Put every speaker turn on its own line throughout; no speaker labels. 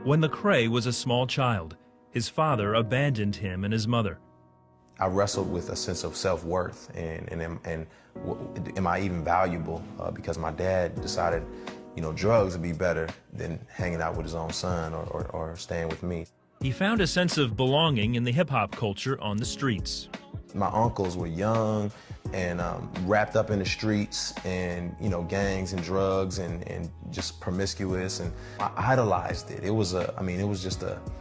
When Lekrey was a small child, his father abandoned him and his mother.
I wrestled with a sense of self-worth and am I even valuable? Because my dad decided, drugs would be better than hanging out with his own son or staying with me.
He found a sense of belonging in the hip-hop culture on the streets.
My uncles were young and wrapped up in the streets and, gangs and drugs and just promiscuous, and I idolized it. It was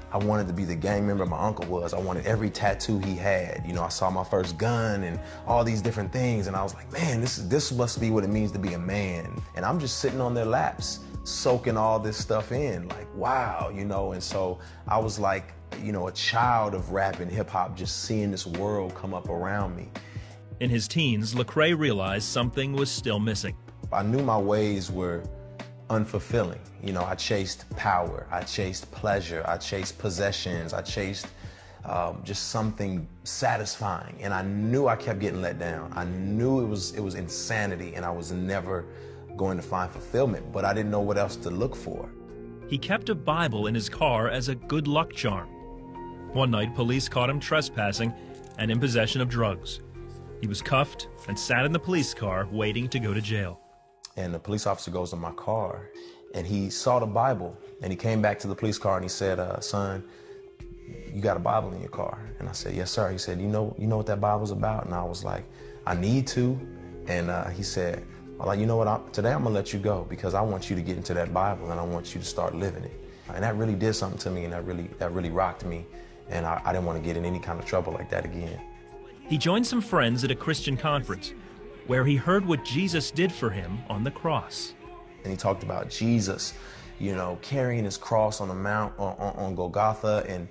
I wanted to be the gang member my uncle was. I wanted every tattoo he had. I saw my first gun and all these different things, and I was like, man, this must be what it means to be a man. And I'm just sitting on their laps, soaking all this stuff in, like, wow, and so I was like, a child of rap and hip-hop, just seeing this world come up around me.
In his teens, Lekrey realized something was still missing.
I knew my ways were unfulfilling. I chased power, I chased pleasure, I chased possessions, I chased just something satisfying, and I knew I kept getting let down. I knew it was insanity, and I was never going to find fulfillment, but I didn't know what else to look for.
He kept a Bible in his car as a good luck charm. One night, police caught him trespassing and in possession of drugs. He was cuffed and sat in the police car waiting to go to jail.
And the police officer goes to my car, and he saw the Bible, and he came back to the police car and he said, son, you got a Bible in your car? And I said, yes, sir. He said, you know what that Bible's about? And I was like, I need to. And he said, well, you know what, today I'm gonna let you go because I want you to get into that Bible and I want you to start living it. And that really did something to me, and that really rocked me. And I didn't want to get in any kind of trouble like that again.
He joined some friends at a Christian conference where he heard what Jesus did for him on the cross.
And he talked about Jesus, carrying his cross on the mount on Golgotha, and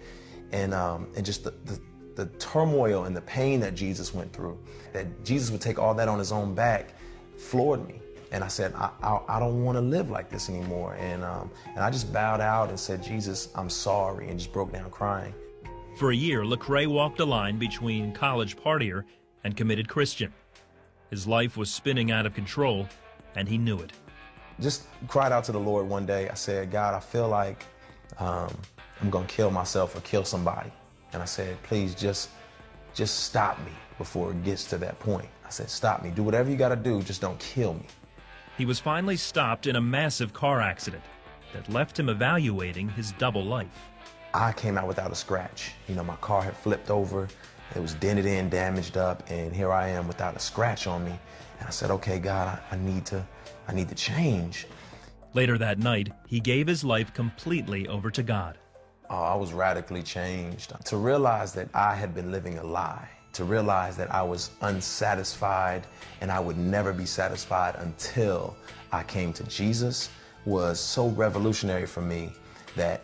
just the turmoil and the pain that Jesus went through. That Jesus would take all that on his own back floored me. And I said, I don't want to live like this anymore. And I just bowed out and said, Jesus, I'm sorry, and just broke down crying.
For a year, Lekrey walked a line between college partier and committed Christian. His life was spinning out of control, and he knew it.
Just cried out to the Lord one day. I said, God, I feel like I'm going to kill myself or kill somebody. And I said, please just stop me before it gets to that point. I said, stop me. Do whatever you got to do. Just don't kill me.
He was finally stopped in a massive car accident that left him evaluating his double life.
I came out without a scratch. My car had flipped over. It was dented in, damaged up, and here I am without a scratch on me. And I said, okay, God, I need to change.
Later that night, he gave his life completely over to God.
I was radically changed. To realize that I had been living a lie, to realize that I was unsatisfied and I would never be satisfied until I came to Jesus, was so revolutionary for me that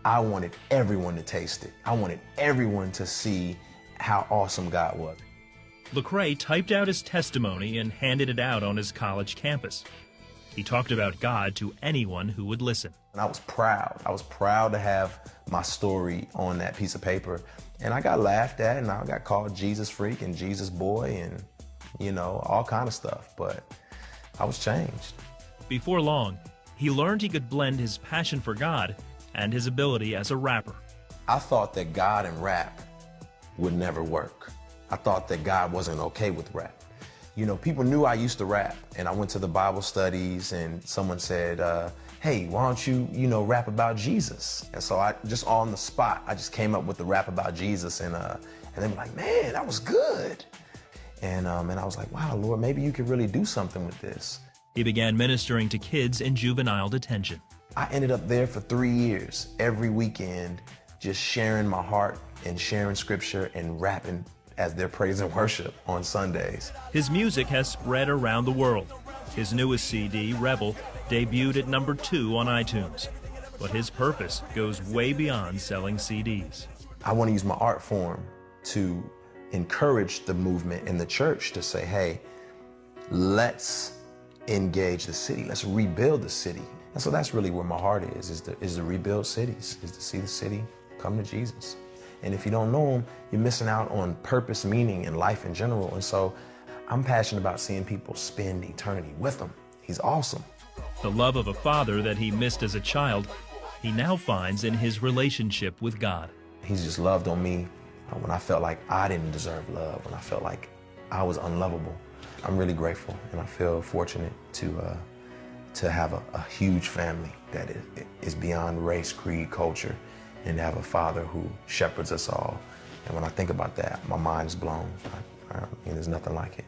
I wanted everyone to taste it. I wanted everyone to see how awesome God was.
Lekrey typed out his testimony and handed it out on his college campus. He talked about God to anyone who would listen.
And I was proud. I was proud to have my story on that piece of paper. And I got laughed at, and I got called Jesus freak and Jesus boy and, all kind of stuff. But I was changed.
Before long, he learned he could blend his passion for God and his ability as a rapper.
I thought that God and rap would never work. I thought that God wasn't okay with rap. People knew I used to rap, and I went to the Bible studies, and someone said, hey, why don't you, rap about Jesus? And so I just on the spot, I just came up with the rap about Jesus, and they were like, man, that was good. And I was like, wow, Lord, maybe you could really do something with this.
He began ministering to kids in juvenile detention.
I ended up there for 3 years, every weekend, just sharing my heart and sharing scripture and rapping as their praise and worship on Sundays.
His music has spread around the world. His newest CD, Rebel, debuted at #2 on iTunes. But his purpose goes way beyond selling CDs.
I want to use my art form to encourage the movement in the church to say, hey, let's engage the city. Let's rebuild the city. And so that's really where my heart is to rebuild cities, is to see the city come to Jesus. And if you don't know him, you're missing out on purpose, meaning, and life in general. And so I'm passionate about seeing people spend eternity with him. He's awesome.
The love of a father that he missed as a child he now finds in his relationship with God.
He's just loved on me when I felt like I didn't deserve love, when I felt like I was unlovable. I'm really grateful, and I feel fortunate to have a huge family that is beyond race, creed, culture, and to have a father who shepherds us all. And when I think about that, my mind is blown. There's nothing like it.